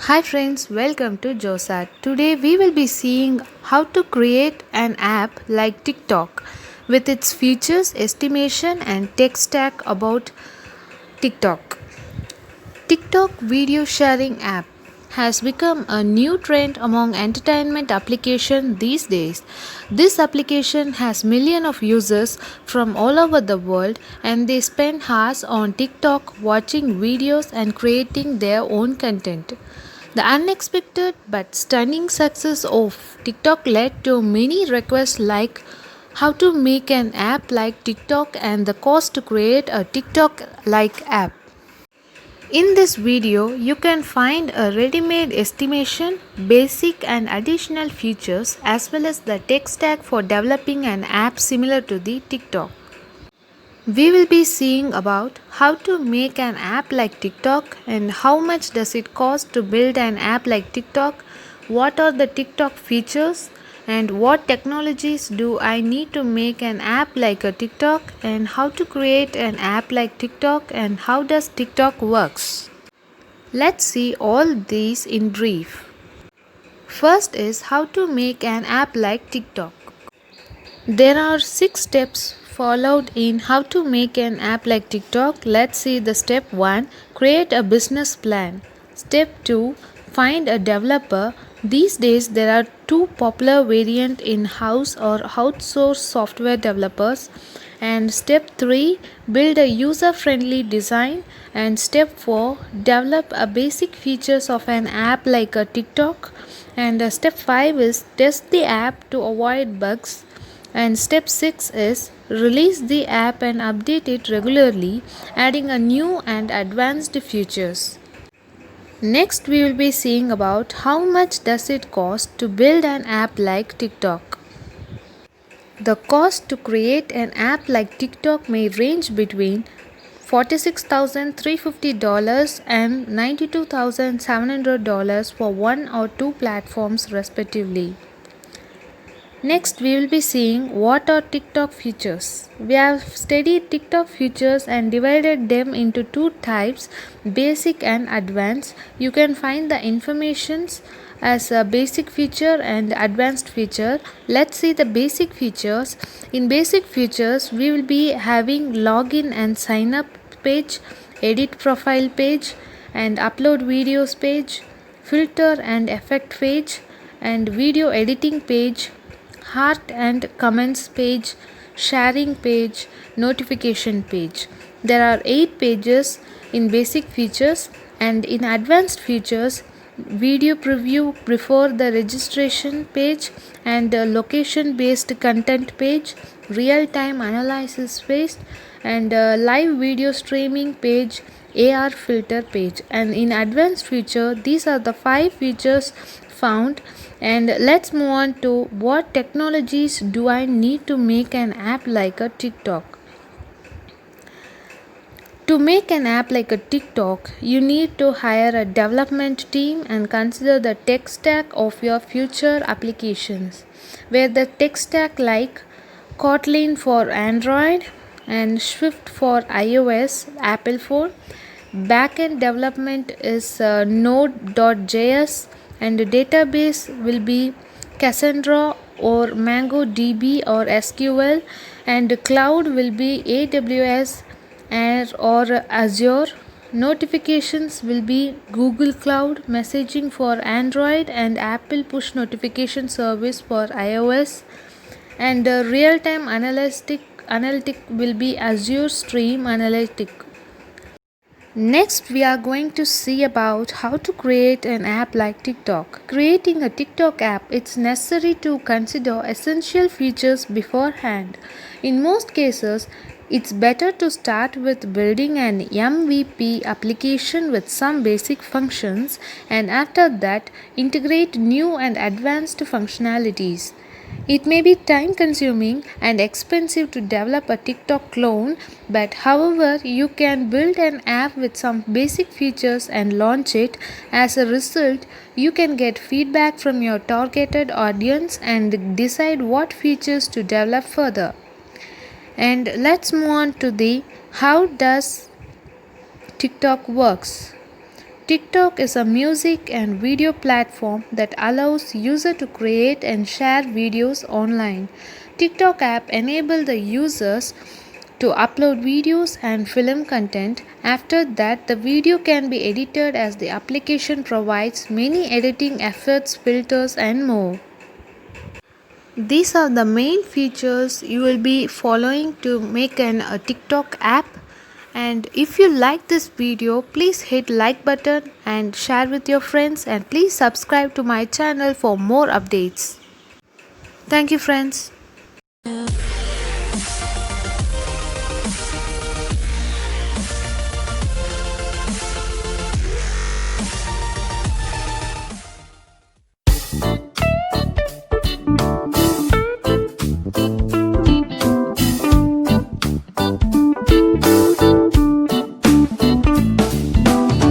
Hi friends, welcome to Josat. Today we will be seeing how to create an app like TikTok with its features, estimation and tech stack about TikTok. TikTok video sharing app has become a new trend among entertainment applications these days. This application has millions of users from all over the world and they spend hours on TikTok watching videos and creating their own content. The unexpected but stunning success of TikTok led to many requests like how to make an app like TikTok and the cost to create a TikTok like app. In this video, you can find a ready-made estimation, basic and additional features as well as the tech stack for developing an app similar to the TikTok. We will be seeing about how to make an app like TikTok and how much does it cost to build an app like TikTok, what are the TikTok features and what technologies do I need to make an app like a TikTok and how to create an app like TikTok and how does TikTok works. Let's see all these in brief. First is how to make an app like TikTok. There are 6 steps followed in how to make an app like TikTok. Let's see the step 1, create a business plan. Step 2, find a developer. These days there are two popular variant in-house or outsourced software developers. And step 3, build a user-friendly design. And step 4, develop a basic features of an app like a TikTok. And step 5 is test the app to avoid bugs. And step 6 is release the app and update it regularly, adding a new and advanced features. Next we will be seeing about how much does it cost to build an app like TikTok. The cost to create an app like TikTok may range between $46,350 and $92,700 for one or two platforms respectively. Next, we will be seeing what are TikTok features. We have studied TikTok features and divided them into two types, basic and advanced. You can find the informations as a basic feature and advanced feature. Let's see the basic features. In basic features, we will be having login and sign up page, edit profile page and upload videos page, filter and effect page and video editing page, heart and comments page, sharing page, notification page. There are 8 pages in basic features and in advanced features video preview before the registration page and location based content page, real time analysis page and live video streaming page, AR filter page. And in advanced feature these are the 5 features found. And let's move on to what technologies do I need to make an app like a TikTok. To make an app like a TikTok, you need to hire a development team and consider the tech stack of your future applications, where the tech stack like Kotlin for Android and Swift for iOS, Apple phone. Backend development is Node.js and the database will be Cassandra or MongoDB or SQL and cloud will be AWS or Azure. Notifications will be Google Cloud, messaging for Android and Apple push notification service for iOS and real-time analytic will be Azure Stream Analytic. Next, we are going to see about how to create an app like TikTok. Creating a TikTok app, it's necessary to consider essential features beforehand. In most cases, it's better to start with building an MVP application with some basic functions and after that integrate new and advanced functionalities. It may be time consuming and expensive to develop a TikTok clone, but however, you can build an app with some basic features and launch it. As a result, you can get feedback from your targeted audience and decide what features to develop further. And let's move on to the how does TikTok works. TikTok is a music and video platform that allows users to create and share videos online. TikTok app enable the users to upload videos and film content. After that, the video can be edited as the application provides many editing efforts, filters and more. These are the main features you will be following to make a TikTok app. And if you like this video, please hit like button and share with your friends, and please subscribe to my channel for more updates. Thank you friends.